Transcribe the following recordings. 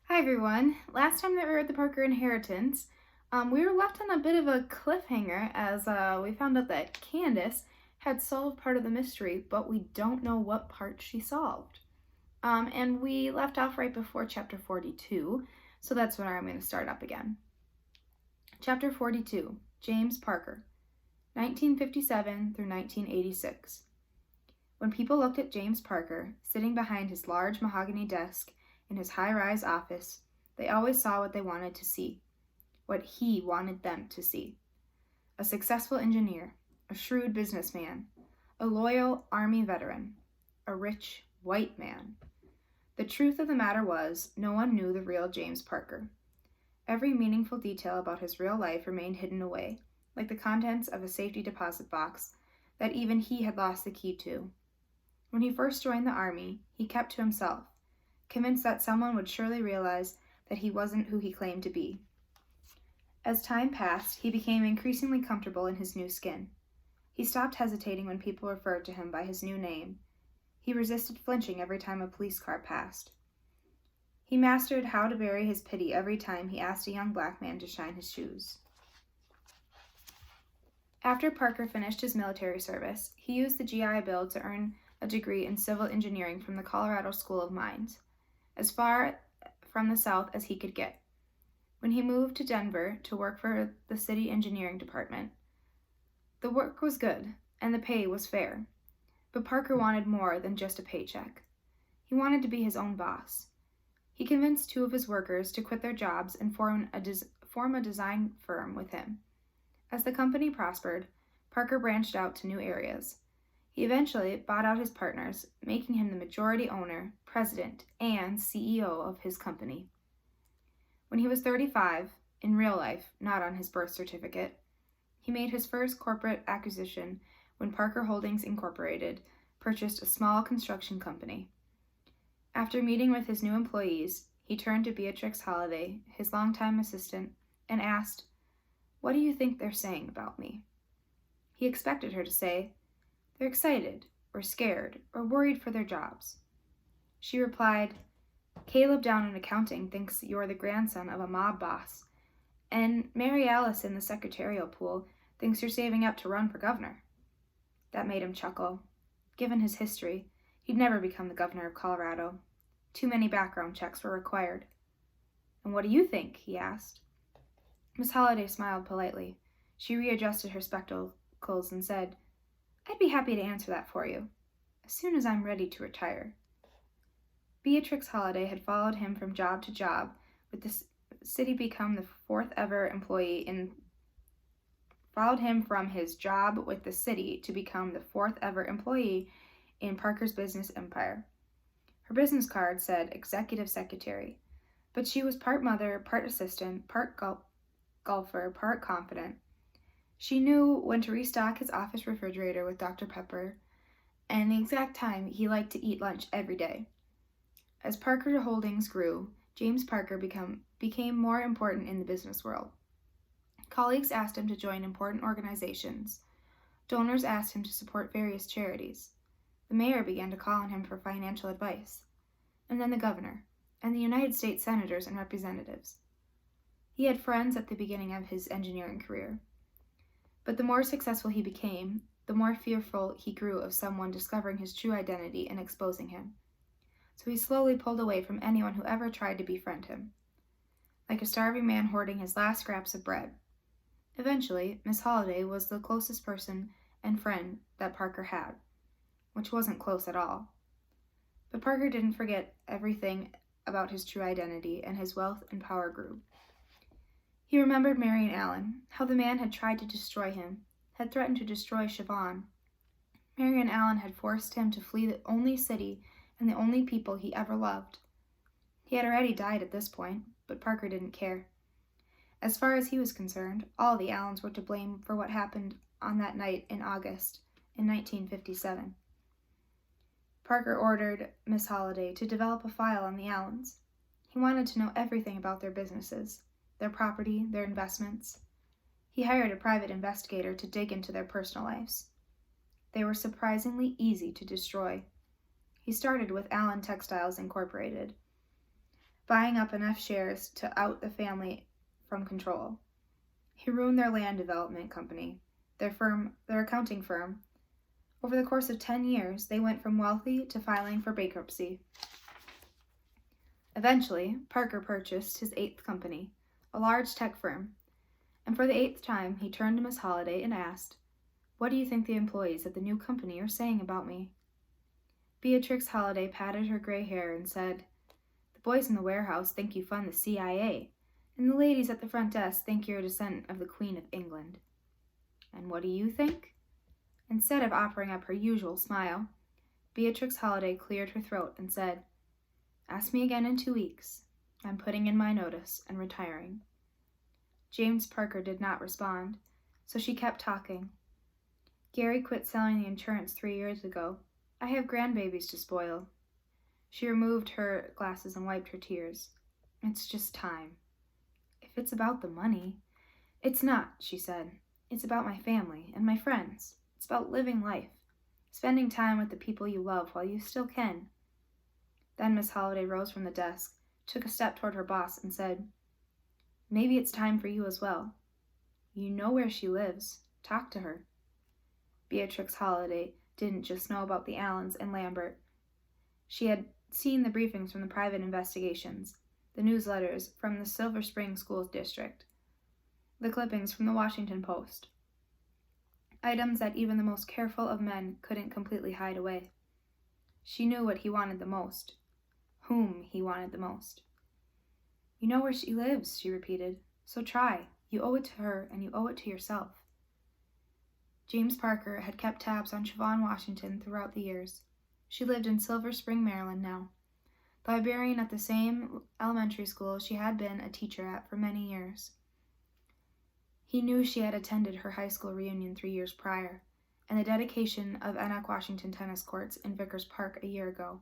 Hi everyone. Last time that we were at the Parker Inheritance, we were left on a bit of a cliffhanger as we found out that Candace had solved part of the mystery, but we don't know what part she solved. And we left off right before chapter 42, so that's where I'm going to start up again. Chapter 42, James Parker, 1957 through 1986. When people looked at James Parker, sitting behind his large mahogany desk in his high-rise office, they always saw what they wanted to see, what he wanted them to see. A successful engineer, a shrewd businessman, a loyal Army veteran, a rich white man. The truth of the matter was, no one knew the real James Parker. Every meaningful detail about his real life remained hidden away, like the contents of a safety deposit box that even he had lost the key to. When he first joined the Army, he kept to himself, convinced that someone would surely realize that he wasn't who he claimed to be. As time passed, he became increasingly comfortable in his new skin. He stopped hesitating when people referred to him by his new name. He resisted flinching every time a police car passed. He mastered how to bury his pity every time he asked a young black man to shine his shoes. After Parker finished his military service, he used the GI Bill to earn a degree in civil engineering from the Colorado School of Mines, as far from the South as he could get. When he moved to Denver to work for the city engineering department, the work was good and the pay was fair, but Parker wanted more than just a paycheck. He wanted to be his own boss. He convinced two of his workers to quit their jobs and form a design firm with him. As the company prospered, Parker branched out to new areas. He eventually bought out his partners, making him the majority owner, president, and CEO of his company. When he was 35, in real life, not on his birth certificate, he made his first corporate acquisition when Parker Holdings Incorporated purchased a small construction company. After meeting with his new employees, he turned to Beatrix Holliday, his longtime assistant, and asked, "What do you think they're saying about me?" He expected her to say, "They're excited, or scared, or worried for their jobs." She replied, "Caleb down in accounting thinks you're the grandson of a mob boss, and Mary Alice in the secretarial pool thinks you're saving up to run for governor." That made him chuckle. Given his history, he'd never become the governor of Colorado. Too many background checks were required. "And what do you think?" he asked. Miss Holliday smiled politely. She readjusted her spectacles and said, "I'd be happy to answer that for you, as soon as I'm ready to retire." Beatrix Holliday had followed him from job to job, with the city become the fourth ever employee in followed him from his job with the city to become the fourth ever employee in Parker's business empire. Her business card said executive secretary, but she was part mother, part assistant, part golfer, part confident. She knew when to restock his office refrigerator with Dr. Pepper and the exact time he liked to eat lunch every day. As Parker Holdings grew, James Parker became more important in the business world. Colleagues asked him to join important organizations. Donors asked him to support various charities. The mayor began to call on him for financial advice, and then the governor, and the United States senators and representatives. He had friends at the beginning of his engineering career. But the more successful he became, the more fearful he grew of someone discovering his true identity and exposing him. So he slowly pulled away from anyone who ever tried to befriend him, like a starving man hoarding his last scraps of bread. Eventually, Miss Holliday was the closest person and friend that Parker had, which wasn't close at all. But Parker didn't forget everything about his true identity, and his wealth and power grew. He remembered Marion Allen, how the man had tried to destroy him, had threatened to destroy Siobhan. Marion Allen had forced him to flee the only city and the only people he ever loved. He had already died at this point, but Parker didn't care. As far as he was concerned, all the Allens were to blame for what happened on that night in August in 1957. Parker ordered Miss Holliday to develop a file on the Allens. He wanted to know everything about their businesses, their property, their investments. He hired a private investigator to dig into their personal lives. They were surprisingly easy to destroy. He started with Allen Textiles Incorporated. buying up enough shares to out the family from control. He ruined their land development company, their accounting firm. Over the course of 10 years, they went from wealthy to filing for bankruptcy. Eventually, Parker purchased his 8th company, a large tech firm, and for the 8th time, he turned to Miss Holliday and asked, "What do you think the employees at the new company are saying about me?" Beatrix Holliday patted her gray hair and said, "The boys in the warehouse think you fund the CIA, and the ladies at the front desk think you're a descendant of the Queen of England." "And what do you think?" Instead of offering up her usual smile, Beatrix Holliday cleared her throat and said, "Ask me again in 2 weeks. I'm putting in my notice and retiring." James Parker did not respond, so she kept talking. "Gary quit selling the insurance 3 years ago. I have grandbabies to spoil." She removed her glasses and wiped her tears. "It's just time." "If it's about the money—" "It's not," she said. "It's about my family and my friends. It's about living life, spending time with the people you love while you still can." Then Miss Holliday rose from the desk, took a step toward her boss, and said, "Maybe it's time for you as well. You know where she lives. Talk to her." Beatrix Holliday didn't just know about the Allens and Lambert. She had seen the briefings from the private investigations, the newsletters from the Silver Spring School District, the clippings from the Washington Post, items that even the most careful of men couldn't completely hide away. She knew what he wanted the most, whom he wanted the most. "You know where she lives," she repeated, "so try. You owe it to her, and you owe it to yourself." James Parker had kept tabs on Siobhan Washington throughout the years. She lived in Silver Spring, Maryland now, the librarian at the same elementary school she had been a teacher at for many years. He knew she had attended her high school reunion 3 years prior, and the dedication of Enoch Washington tennis courts in Vickers Park a year ago.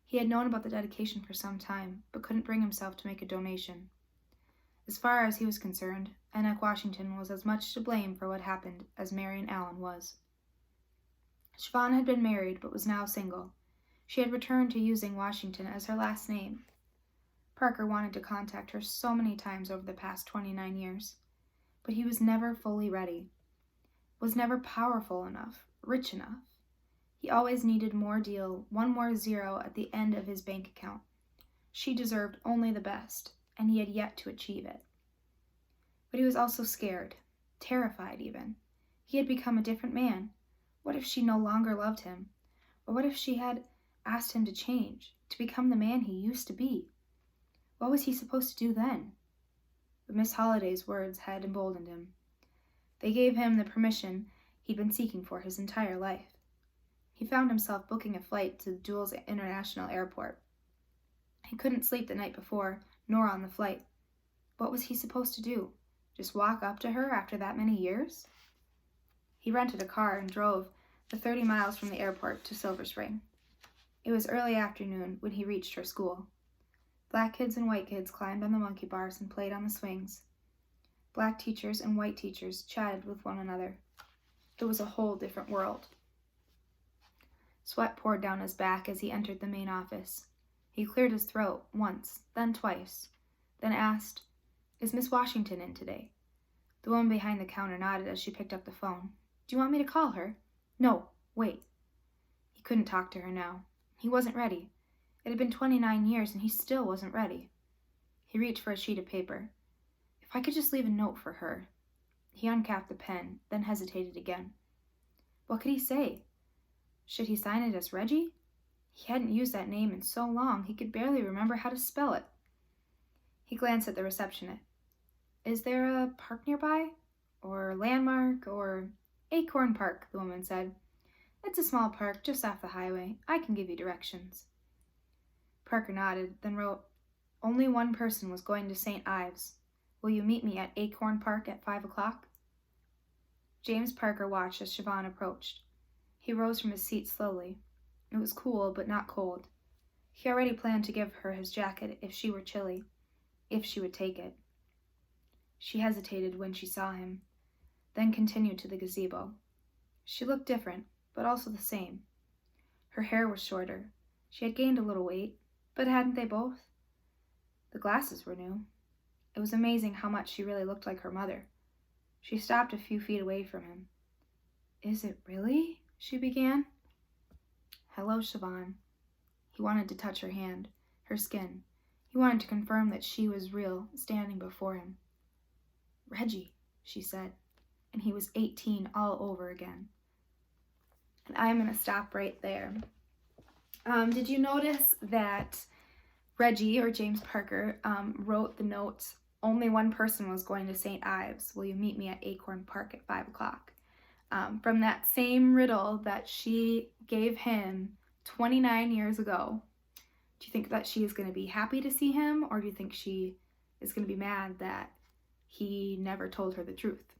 He had known about the dedication for some time, but couldn't bring himself to make a donation. As far as he was concerned, Enoch Washington was as much to blame for what happened as Marion Allen was. Siobhan had been married, but was now single. She had returned to using Washington as her last name. Parker wanted to contact her so many times over the past 29 years, but he was never fully ready, was never powerful enough, rich enough. He always needed more deal, one more zero at the end of his bank account. She deserved only the best, and he had yet to achieve it. But he was also scared, terrified even. He had become a different man. What if she no longer loved him? Or what if she had asked him to change, to become the man he used to be? What was he supposed to do then? But Miss Holliday's words had emboldened him. They gave him the permission he'd been seeking for his entire life. He found himself booking a flight to Dulles International Airport. He couldn't sleep the night before, nor on the flight. What was he supposed to do? Just walk up to her after that many years? He rented a car and drove the 30 miles from the airport to Silver Spring. It was early afternoon when he reached her school. Black kids and white kids climbed on the monkey bars and played on the swings. Black teachers and white teachers chatted with one another. It was a whole different world. Sweat poured down his back as he entered the main office. He cleared his throat once, then twice, then asked, "Is Miss Washington in today?" The woman behind the counter nodded as she picked up the phone. "Do you want me to call her?" "No, wait." He couldn't talk to her now. He wasn't ready. It had been 29 years and he still wasn't ready. He reached for a sheet of paper. If I could just leave a note for her. He uncapped the pen, then hesitated again. What could he say? Should he sign it as Reggie? He hadn't used that name in so long he could barely remember how to spell it. He glanced at the receptionist. "Is there a park nearby? Or landmark? Or—" "Acorn Park," the woman said. "It's a small park just off the highway. I can give you directions." Parker nodded, then wrote, "Only one person was going to St. Ives. Will you meet me at Acorn Park at 5 o'clock? James Parker watched as Siobhan approached. He rose from his seat slowly. It was cool, but not cold. He already planned to give her his jacket if she were chilly, if she would take it. She hesitated when she saw him, then continued to the gazebo. She looked different, but also the same. Her hair was shorter. She had gained a little weight, but hadn't they both? The glasses were new. It was amazing how much she really looked like her mother. She stopped a few feet away from him. "Is it really?" she began. "Hello, Siobhan." He wanted to touch her hand, her skin. He wanted to confirm that she was real, standing before him. "Reggie," she said, and he was 18 all over again. And I'm going to stop right there. Did you notice that Reggie, or James Parker, wrote the note, "Only one person was going to St. Ives. Will you meet me at Acorn Park at 5 o'clock? From that same riddle that she gave him 29 years ago. Do you think that she is going to be happy to see him, or do you think she is going to be mad that he never told her the truth?